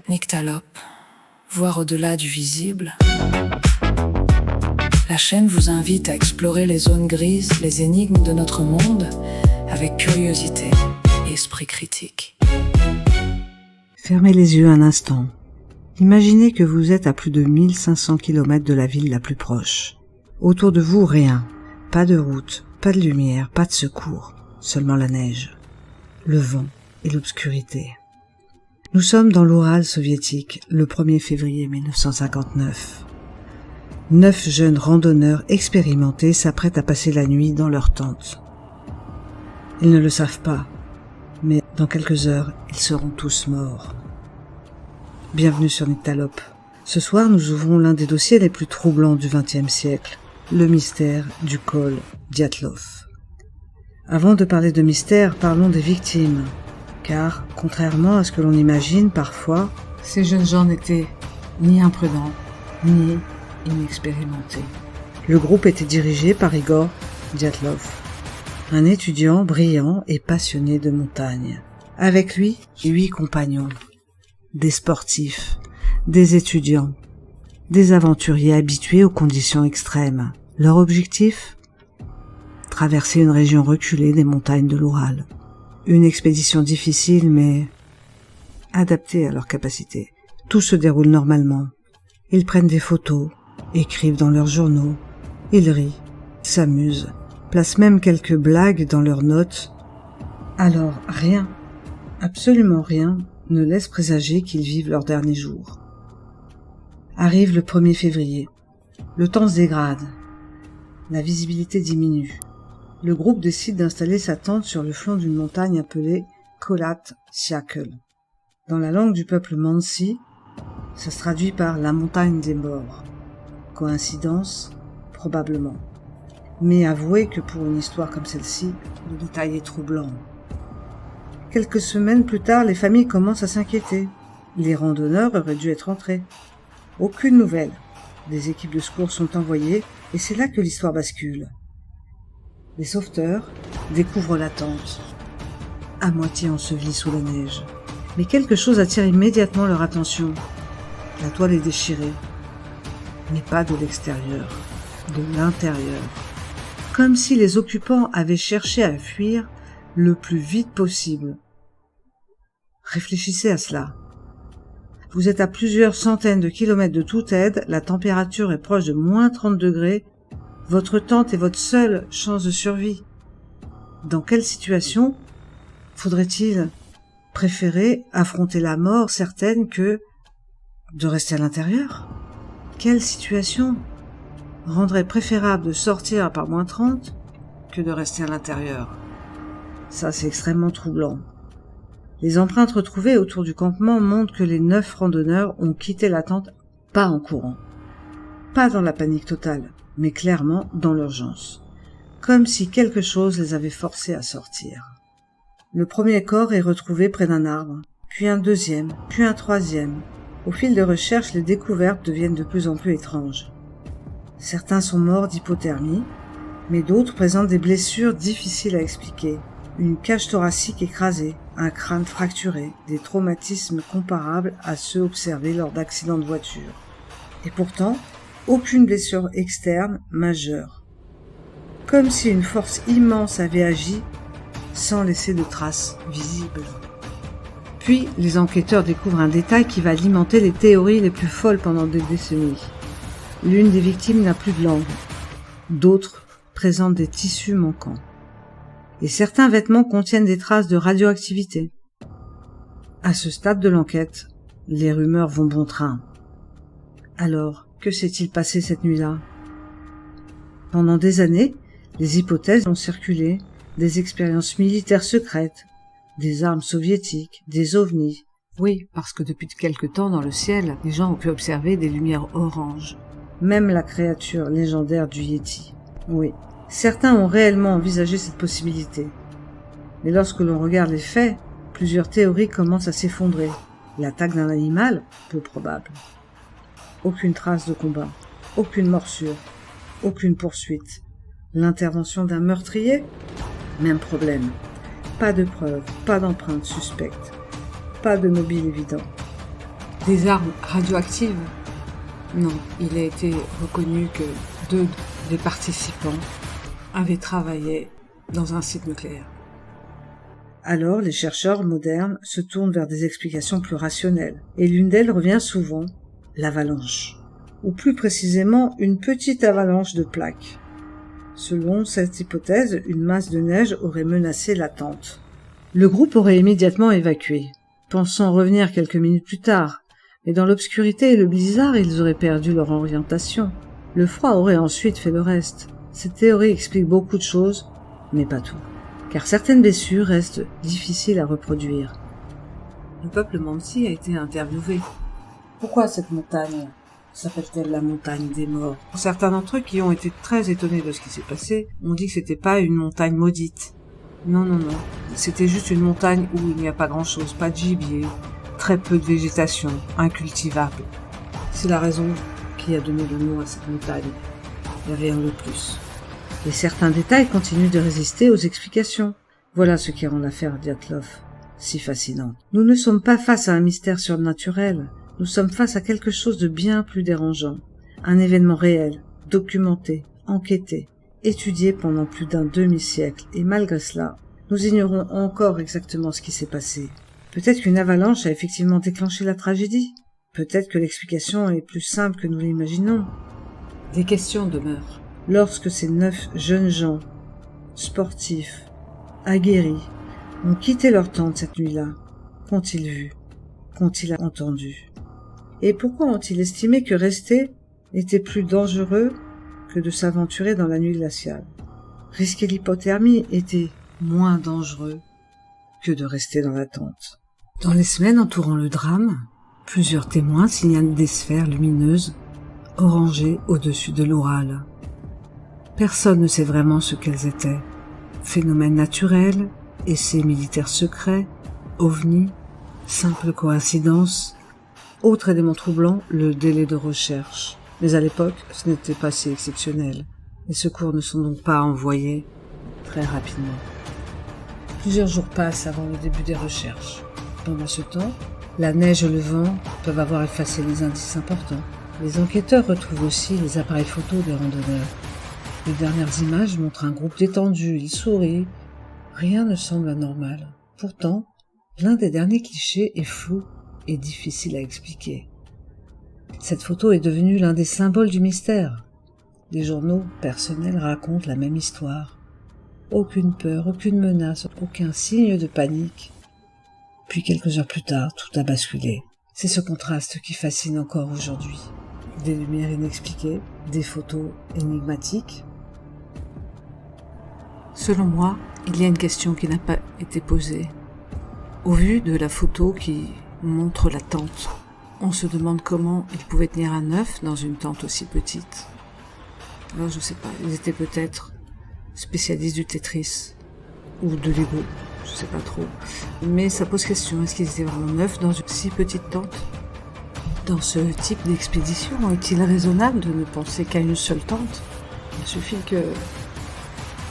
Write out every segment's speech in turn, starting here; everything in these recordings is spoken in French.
Nyctalope, voir au-delà du visible. La chaîne vous invite à explorer les zones grises, les énigmes de notre monde, avec curiosité et esprit critique. Fermez les yeux un instant. Imaginez que vous êtes à plus de 1500 km de la ville la plus proche. Autour de vous, rien. Pas de route, pas de lumière, pas de secours. Seulement la neige, le vent et l'obscurité. Nous sommes dans l'Oural soviétique, le 1er février 1959. 9 jeunes randonneurs expérimentés s'apprêtent à passer la nuit dans leur tente. Ils ne le savent pas, mais dans quelques heures, ils seront tous morts. Bienvenue sur Nyctalope. Ce soir, nous ouvrons l'un des dossiers les plus troublants du XXe siècle, le mystère du col Dyatlov. Avant de parler de mystère, parlons des victimes. Car, contrairement à ce que l'on imagine parfois, ces jeunes gens n'étaient ni imprudents, ni inexpérimentés. Le groupe était dirigé par Igor Dyatlov, un étudiant brillant et passionné de montagne. Avec lui, 8 compagnons, des sportifs, des étudiants, des aventuriers habitués aux conditions extrêmes. Leur objectif ? Traverser une région reculée des montagnes de l'Oural. Une expédition difficile, mais adaptée à leurs capacités. Tout se déroule normalement. Ils prennent des photos, écrivent dans leurs journaux, ils rient, s'amusent, placent même quelques blagues dans leurs notes. Alors rien, absolument rien, ne laisse présager qu'ils vivent leurs derniers jours. Arrive le 1er février. Le temps se dégrade. La visibilité diminue. Le groupe décide d'installer sa tente sur le flanc d'une montagne appelée Kholat Syakhl. Dans la langue du peuple Mansi, ça se traduit par la montagne des morts. Coïncidence ? Probablement. Mais avouez que pour une histoire comme celle-ci, le détail est troublant. Quelques semaines plus tard, les familles commencent à s'inquiéter. Les randonneurs auraient dû être entrés. Aucune nouvelle. Des équipes de secours sont envoyées et c'est là que l'histoire bascule. Les sauveteurs découvrent la tente, à moitié ensevelie sous la neige. Mais quelque chose attire immédiatement leur attention. La toile est déchirée, mais pas de l'extérieur, de l'intérieur. Comme si les occupants avaient cherché à fuir le plus vite possible. Réfléchissez à cela. Vous êtes à plusieurs centaines de kilomètres de toute aide, la température est proche de moins 30 degrés, votre tente est votre seule chance de survie. Dans quelle situation faudrait-il préférer affronter la mort certaine que de rester à l'intérieur ? Quelle situation rendrait préférable de sortir par moins 30 que de rester à l'intérieur ? Ça, c'est extrêmement troublant. Les empreintes retrouvées autour du campement montrent que les 9 randonneurs ont quitté la tente pas en courant, pas dans la panique totale, mais clairement dans l'urgence, comme si quelque chose les avait forcés à sortir. Le premier corps est retrouvé près d'un arbre, puis un deuxième, puis un troisième. Au fil des recherches, les découvertes deviennent de plus en plus étranges. Certains sont morts d'hypothermie, mais d'autres présentent des blessures difficiles à expliquer. Une cage thoracique écrasée, un crâne fracturé, des traumatismes comparables à ceux observés lors d'accidents de voiture. Et pourtant, aucune blessure externe majeure. Comme si une force immense avait agi sans laisser de traces visibles. Puis, les enquêteurs découvrent un détail qui va alimenter les théories les plus folles pendant des décennies. L'une des victimes n'a plus de langue. D'autres présentent des tissus manquants. Et certains vêtements contiennent des traces de radioactivité. À ce stade de l'enquête, les rumeurs vont bon train. Alors, que s'est-il passé cette nuit-là ? Pendant des années, les hypothèses ont circulé, des expériences militaires secrètes, des armes soviétiques, des ovnis. Oui, parce que depuis quelque temps dans le ciel, les gens ont pu observer des lumières oranges. Même la créature légendaire du Yéti. Oui, certains ont réellement envisagé cette possibilité. Mais lorsque l'on regarde les faits, plusieurs théories commencent à s'effondrer. L'attaque d'un animal, peu probable. Aucune trace de combat, aucune morsure, aucune poursuite. L'intervention d'un meurtrier ? Même problème. Pas de preuves, pas d'empreintes suspectes, pas de mobile évident. Des armes radioactives? Non, il a été reconnu que 2 des participants avaient travaillé dans un site nucléaire. Alors, les chercheurs modernes se tournent vers des explications plus rationnelles, et l'une d'elles revient souvent, l'avalanche, ou plus précisément une petite avalanche de plaques. Selon cette hypothèse, une masse de neige aurait menacé la tente. Le groupe aurait immédiatement évacué, pensant revenir quelques minutes plus tard, mais dans l'obscurité et le blizzard, ils auraient perdu leur orientation. Le froid aurait ensuite fait le reste. Cette théorie explique beaucoup de choses, mais pas tout, car certaines blessures restent difficiles à reproduire. Le peuple Mansi a été interviewé. Pourquoi cette montagne s'appelle-t-elle la montagne des morts? Certains d'entre eux qui ont été très étonnés de ce qui s'est passé ont dit que c'était pas une montagne maudite. Non. C'était juste une montagne où il n'y a pas grand-chose, pas de gibier, très peu de végétation, incultivable. C'est la raison qui a donné le nom à cette montagne. Il n'y a rien de plus. Et certains détails continuent de résister aux explications. Voilà ce qui rend l'affaire Dyatlov si fascinante. Nous ne sommes pas face à un mystère surnaturel. Nous sommes face à quelque chose de bien plus dérangeant. Un événement réel, documenté, enquêté, étudié pendant plus d'un demi-siècle. Et malgré cela, nous ignorons encore exactement ce qui s'est passé. Peut-être qu'une avalanche a effectivement déclenché la tragédie. Peut-être que l'explication est plus simple que nous l'imaginons. Des questions demeurent. Lorsque ces 9 jeunes gens, sportifs, aguerris, ont quitté leur tente cette nuit-là, qu'ont-ils vu? Qu'ont-ils entendu? Et pourquoi ont-ils estimé que rester était plus dangereux que de s'aventurer dans la nuit glaciale? Risquer l'hypothermie était moins dangereux que de rester dans la tente. Dans les semaines entourant le drame, plusieurs témoins signalent des sphères lumineuses orangées au-dessus de l'Oural. Personne ne sait vraiment ce qu'elles étaient. Phénomènes naturels, essais militaires secrets, ovnis, simple coïncidence. Autre élément troublant, le délai de recherche. Mais à l'époque, ce n'était pas si exceptionnel. Les secours ne sont donc pas envoyés très rapidement. Plusieurs jours passent avant le début des recherches. Pendant ce temps, la neige et le vent peuvent avoir effacé les indices importants. Les enquêteurs retrouvent aussi les appareils photos des randonneurs. Les dernières images montrent un groupe détendu, ils sourient. Rien ne semble anormal. Pourtant, l'un des derniers clichés est flou et difficile à expliquer. Cette photo est devenue l'un des symboles du mystère. Les journaux personnels racontent la même histoire. Aucune peur, aucune menace, aucun signe de panique. Puis quelques heures plus tard, tout a basculé. C'est ce contraste qui fascine encore aujourd'hui. Des lumières inexpliquées, des photos énigmatiques. Selon moi, il y a une question qui n'a pas été posée. Au vu de la photo qui montre la tente, on se demande comment ils pouvaient tenir à 9 dans une tente aussi petite. Alors je sais pas, ils étaient peut-être spécialistes du Tetris ou de Lego, je sais pas trop. Mais ça pose question, est-ce qu'ils étaient vraiment 9 dans une si petite tente? Dans ce type d'expédition, est-il raisonnable de ne penser qu'à une seule tente? Il suffit que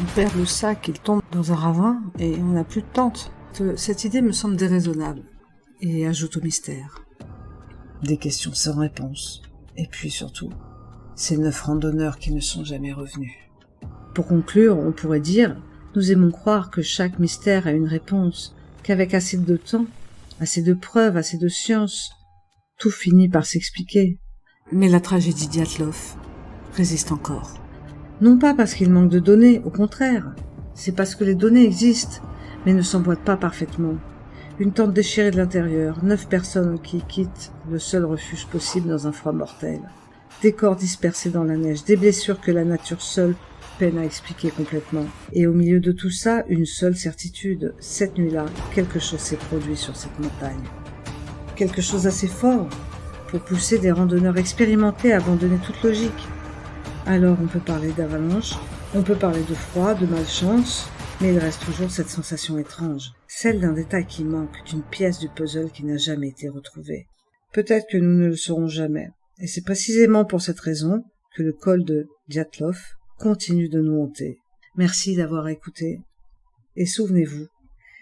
on perd le sac, il tombe dans un ravin et on n'a plus de tente. Cette idée me semble déraisonnable et ajoute au mystère. Des questions sans réponse. Et puis surtout, ces 9 randonneurs qui ne sont jamais revenus. Pour conclure, on pourrait dire, nous aimons croire que chaque mystère a une réponse, qu'avec assez de temps, assez de preuves, assez de science, tout finit par s'expliquer. Mais la tragédie Dyatlov résiste encore. Non pas parce qu'il manque de données, au contraire. C'est parce que les données existent, mais ne s'emboîtent pas parfaitement. Une tente déchirée de l'intérieur, 9 personnes qui quittent le seul refuge possible dans un froid mortel. Des corps dispersés dans la neige, des blessures que la nature seule peine à expliquer complètement. Et au milieu de tout ça, une seule certitude. Cette nuit-là, quelque chose s'est produit sur cette montagne. Quelque chose assez fort pour pousser des randonneurs expérimentés à abandonner toute logique. Alors on peut parler d'avalanche, on peut parler de froid, de malchance, mais il reste toujours cette sensation étrange, celle d'un détail qui manque, d'une pièce du puzzle qui n'a jamais été retrouvée. Peut-être que nous ne le saurons jamais, et c'est précisément pour cette raison que le col de Dyatlov continue de nous hanter. Merci d'avoir écouté, et souvenez-vous,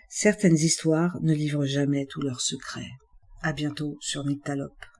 certaines histoires ne livrent jamais tous leurs secrets. À bientôt sur Nyctalope.